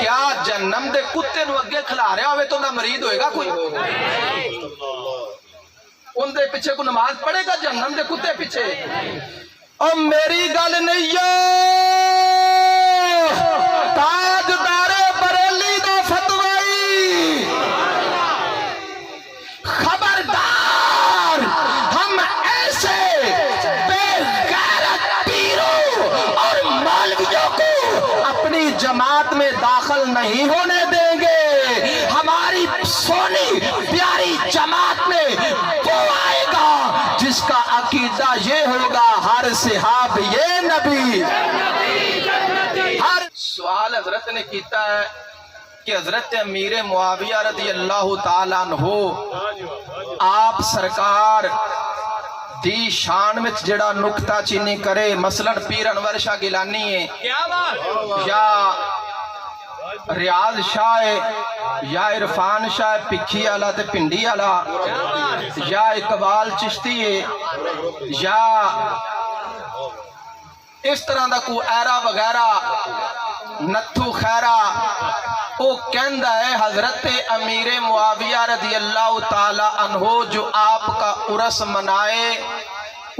کیا جہنم دے کتے نو اگے کھلا رہا ہوئے تو نہ مرید ہوئے گا کوئی؟ ان دے پیچھے کو نماز پڑھے گا جہنم دے کتے پیچھے؟ اور میری گل نہیں ہے تاجدار بریلی دا فتوی، خبردار ہم ایسے بے غیرت پیروں اور مولویوں کو اپنی جماعت میں داخل نہیں ہونے دیں گے۔ ہماری سونی پیاری جماعت میں وہ آئے گا جس کا عقیدہ یہ ہوگا ہر صحاب یہ نبی۔ ہر سوال حضرت نے کیتا ہے کہ حضرت امیر معاویہ رضی اللہ تعالیٰ عنہ آپ سرکار دی شان میں جڑا نکتہ چینی کرے، مثلا پیر انور شاہ گیلانی ہے یا ریاض شاہ یا عرفان شاہ پکھی آلہ تے پنڈی آلہ یا اقبال چشتی ہے یا اس طرح دا کو ایرا وغیرہ نتھو خیرہ، وہ کہندہ ہے حضرت امیر معاویہ رضی اللہ تعالیٰ عنہ جو آپ کا عرس منائے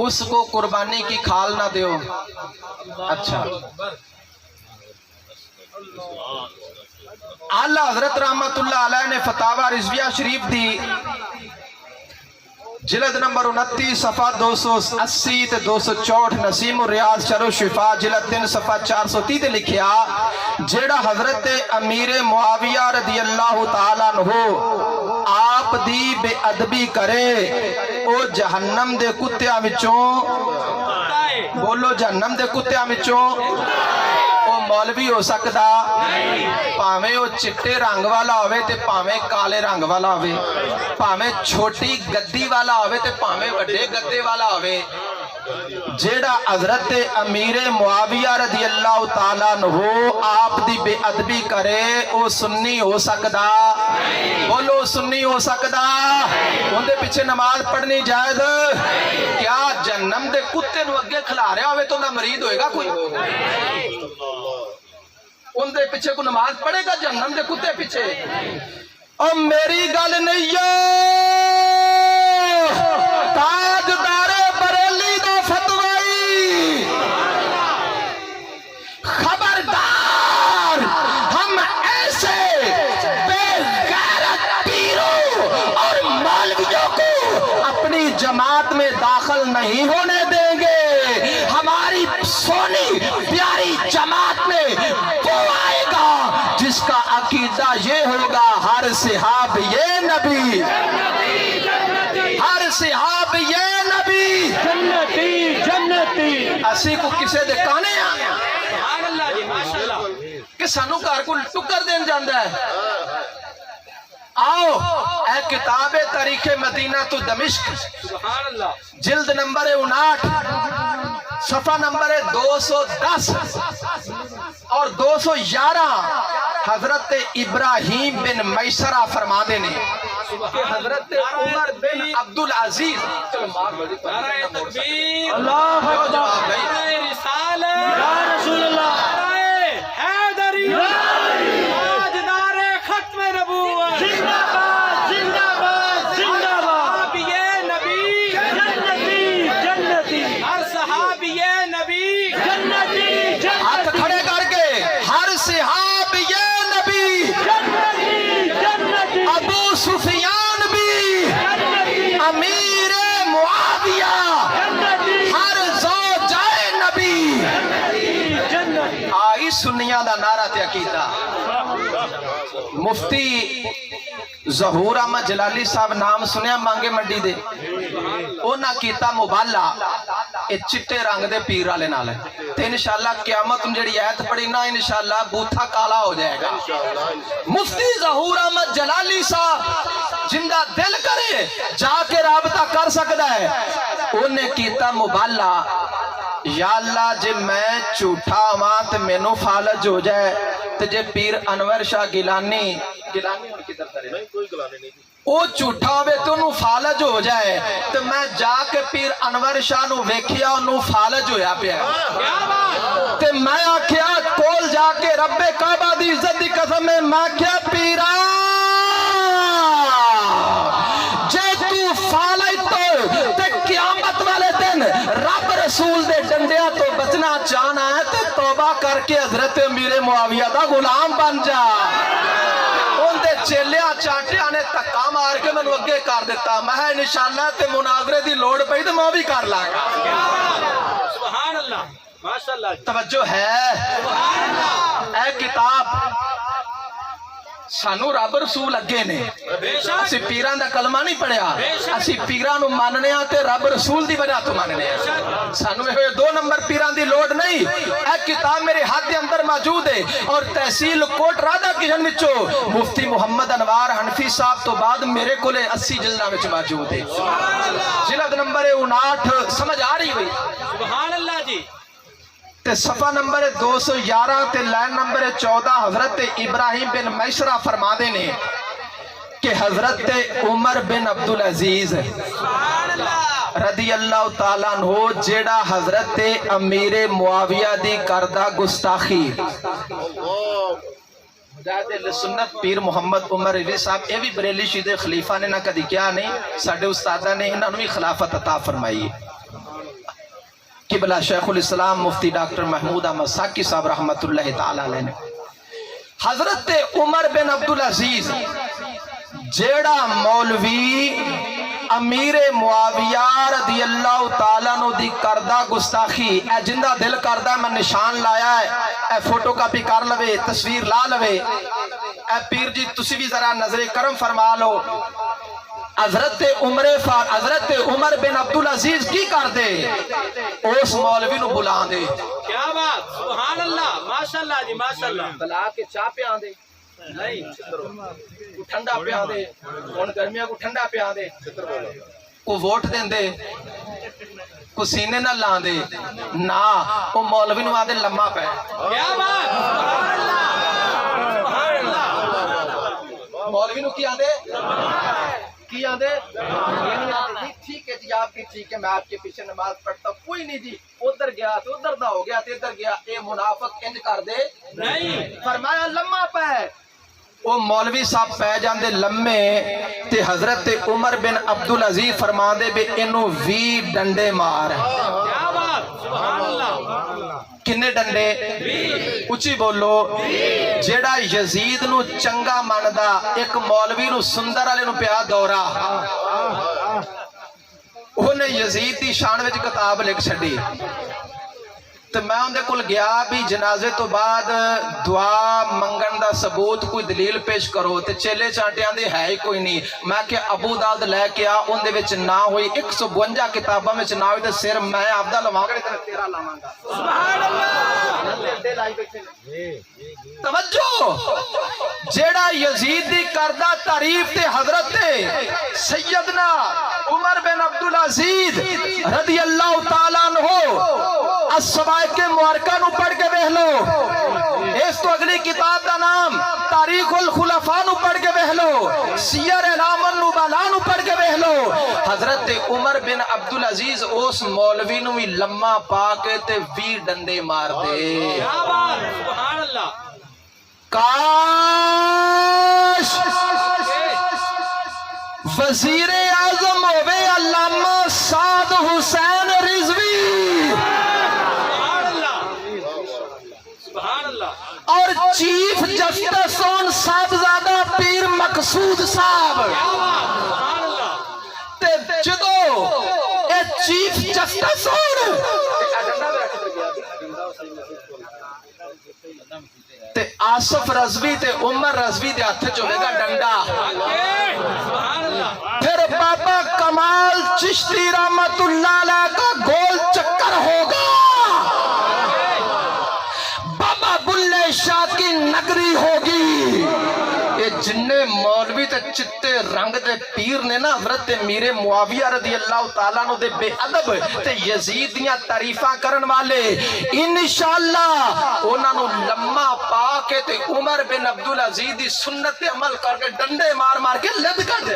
اس کو قربانی کی کھال نہ دیو۔ اچھا، اعلیٰ حضرت رحمت اللہ علیہ نے فتاوی رضویہ شریف دی جلد نمبر 29 صفحہ 280 تے 264 نسیم الریاض شرح شفا جلد 3 صفحہ 430 تے لکھیا جیڑا حضرت امیر معاویہ رضی اللہ تعالیٰ عنہ آپ دی بے ادبی کرے او جہنم دے کتیاں وچوں، بولو جہنم دے کتیاں وچوں او مولوی ہو سکدا، پاویں او چٹے رنگ والا ہوئے تے پاویں کالے رنگ والا ہوئے، پاویں چھوٹی گدی والا ہوئے تے پاویں بڑے گدے والا ہوئے، جیڑا حضرت امیر معاویہ رضی اللہ تعالیٰ عنہ آپ دی بے ادبی کرے او سنی ہو سکدا، بولو سنی ہو سکدا، ان دے پیچھے نماز پڑھنی جائز؟ کیا جہنم دے کتے نو اگے کھلا رہا ہوئے تو نہ مرید ہوئے گا کوئی؟ ان دے پیچھے کو نماز پڑھے گا جہنم دے کتے پیچھے؟ اور میری گل نہیں ہے تاجدار بریلی دا فتوی، خبردار ہم ایسے بے غیرت پیروں اور مولویوں کو اپنی جماعت میں داخل نہیں ہونے دیں گے۔ ہماری سونی پیاری جماعت میں وہ آئے گا جس کا عقیدہ یہ ہوگا ہر صحاب یہ نبی، ہر صحاب یہ نبی، جنتی جنتی۔ اسی کو کسے دے کانے آیا کہ سانو کار کو ٹکر دین جاندہ ہے؟ آؤ اے کتاب تاریخ مدینہ تو دمشق جلد نمبر 59 صفحہ نمبر 210 اور 211 حضرت ابراہیم بن میسرہ فرما دینے کہ حضرت عمر بن عبدالعزیز اللہ اکبر رسالہ یا رسول اللہ حیدری تاجدار ختم نبوت زندہ باد زندہ باد زندہ باد، یہ نبی جنتی جنتی، ہر صحابی نبی جنتی جنتی، ہاتھ کھڑے کر کے ہر صحابی نبی جنتی جنتی، ابو سفیان بھی جنتی، امیر معاویہ جنتی، ہر زوجہ نبی جنتی۔ آئی سنیاں دا نعرہ تے عقیدہ۔ مفتی ظہور احمد جلالی صاحب نام سنیا مانگے منڈی دے، اونا کیتا مبالا اے چٹے رنگ دے پیر والے نال ہے تے انشاءاللہ قیامت جڑی آیت پڑھی نا انشاءاللہ بوتھا کالا ہو جائے گا۔ مفتی ظہور احمد جلالی صاحب جندہ دل کرے جا کے رابطہ کر سکتا ہے، انہیں کیتا مبالا یا اللہ جے میں جھوٹا ہواں تے مینوں فالج ہو جائے تے جے پیر انور شاہ گیلانی ان کی طرف نہیں کوئی گلانے نہیں وہ جھوٹا ہوئے تو انہوں فالج ہو جائے تو میں جا کے پیر انور شاہ نو ویکھیا انہوں فالج ہویا پیا تے میں آکھیا کول جا کے رب کعبہ دی عزت دی कसम है मैं क्या पीरा जे तू फालत ते क़यामत वाले दिन रब रसूल दे डंडियां तो बचना चाहना है ते तौबा करके हजरत अमीर मुआविया दा गुलाम बन जा। उनके चेलिया चाटिया ने धक्का मार के मैनू अगे कर दिता। मैं इंशाअल्लाह ते मुनाजरे की लोड़ पई तो मैं भी कर लांगा। सुभान अल्लाह माशाअल्लाह। तवज्जो है ए किताब सानू रब रसूल अगे ने। असी पीरां दा कलमा नहीं पढ़िया, असी पीरां नू मानने आ ते रब रसूल दी वजह तो मानने आ। सानू ये 2 नंबर पीरां दी लोड़ नहीं। ए किताब मेरे हाथ के अंदर मौजूद है और तहसील कोट राधा किशन विचों मुफ्ती मुहम्मद अनवार हनफी साहब तो बाद मेरे कोले 80 जिल्दा विच मौजूद है। जिल्द नंबर 59 समझ आ रही हुई? सुभान अल्लाह जी। ते सफा नंबर 211 ते लाइन नंबर 14 हजरत इब्राहिम बिन मैसरा फरमाते ने कि हजरत उमर बिन अब्दुल अजीज रदी अल्लाह तआला अन्हु जेड़ा हजरत अमीर मुआविया दी करदा गुस्ताखी सुन्नत पीर मुहम्मद उमर रिजी साहब ये भी बरेली शीदे खलीफा ने ना कदी क्या नहीं, साडे उस्तादा ने इन्हां नूं भी खिलाफत अता फरमाई। किबला शेखुल इस्लाम मुफ्ती डॉक्टर महमूद अहमद साकी साहब रहमतुल्लाह ताला अलैह ने हजरत उमर बिन अब्दुल अजीज जेड़ा मौलवी अमीर मुआविया रदी अल्लाह ताला नु दी करदा गुस्ताखी ए जिंदा दिल करदा मैं निशान लाया है, ए फोटो कापी कर लवे, तस्वीर ला लवे। ए पीर जी तुसी भी जरा नजरे करम फरमा लो। हजरत उमर बिन अब्दुल अजीज की कर दे उस मौलवी नु बुला दे। क्या बात, सुभान अल्लाह माशाअल्लाह जी माशाअल्लाह। बुला के चाह पिया दे, नहीं को ठंडा पिया दे, हुन गर्मियां को ठंडा पिया दे, को वोट देंदे, को सीने ना ला दे ना, वो मौलवी नु आदे लम्मा पै। क्या बात, सुभान अल्लाह सुभान अल्लाह। मौलवी नु की आदे की आदे ठीक है जी, आपकी ठीक है, मैं आपके पीछे नमाज पढ़ता, कोई नहीं जी, उधर गया तो उधर दा हो गया, इधर गया, ये मुनाफिक इंज कर दे नहीं। फरमाया लम्मा पै, वो मौलवी साहब पै जांदे लम्मे ते हजरत उमर बिन अब्दुल अजीज फरमांदे बे इनू 20 डंडे मार। क्या बात, सुभान अल्लाह। किन्ने डंडे? उची बोलो। जेड़ा यजीद नु चंगा मनदा एक मौलवी नु सुंदर वाले नु पिया दौरा, उन्हें यजीद की शान विच किताब लिख छड़ी। तो मैं उनके कोल गया भी जनाजे तो बाद दुआ मंगन का सबूत कोई दलील पेश करो, तो चेले चाटियां दे है ही कोई नहीं। मैं क्या अबू दाऊद लैके आ, उनदे विच ना हुई 152 किताबां विच ना हुई, तो सिर मैं आपदा लवांगा ते तेरा लावांगा। सुभान अल्लाह। तवज्जो, जेड़ा यजीद दी करदा तारीफ ते हजरत सैयदना उमर बिन अब्दुल अजीज रदी अल्लाह तआला अन्हु अस्सवाए के मुबारका नु पढ़ के देख लो। इस तो अगली किताब का नाम तारीखुल खुलफा नु पढ़ के देख लो, सियर अलामन नुबला नु पढ़ के देख लो। हजरत उमर बिन अब्दुल अजीज उस मौलवी नु भी लम्मा पा के ते 20 डंडे मार दे। क्या बात, सुभान अल्लाह। काश वजीर आजम होवे अल्लामा साद हुसैन रिजवी और चीफ जस्टिस ऑन साहबजादा पीर मकसूद साहब ते जदो ए चीफ जस्टिस ते आसफ रजवी ते उमर रजवी दे हाथ च होगा डंडा। फिर बाबा कमाल चिश्ती रहमतुल्लाह अलैह का गोल चक्कर होगा, बाबा बुल्ले शाह की नगरी होगी। ये जिन्ने मौलवी ते चिट्टे रंग दे पीर ने ना हजरत मीरे मुआविया रदी अल्लाह तआला नु दे बेअदब ते यजीद दियां तारीफां करन वाले इंशाअल्लाह उन्हां नु लम्मा पा के ते उमर बिन अब्दुल अजीज दी सुन्नत ते अमल करके डंडे मार मार के लद कर दे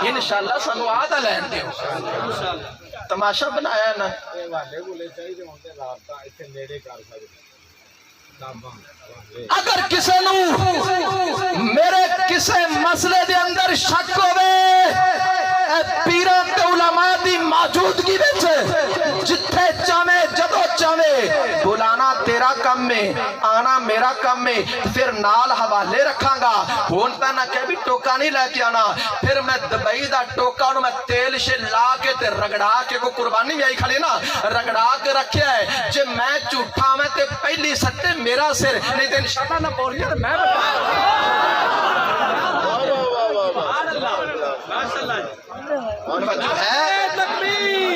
इंशाअल्लाह। सानू आदा लैन दियो, तमाशा बनाया ना। اگر کسے نو میرے کسے مسئلے دے اندر شک ہوئے اے پیراں تے علماء دی موجودگی وچ جتھے چاہے جدو چاہے بلانا تیرا کم میں آنا میرا کم میں پھر نال حوالے رکھاں گا ہون تا نہ کہ بھی ٹوکا نہیں لے کے آنا پھر میں دبئی دا ٹوکا انہوں میں تیل سے لا کے تے رگڑا کے کو قربانی میں آئی کھڑی نا رگڑا کے رکھیا ہے جے میں جھوٹا میں تے پہلی سٹے میرا سر نہیں تے انشاءاللہ نہ بول گیا تے میں بتا سبحان اللہ ماشاءاللہ ہے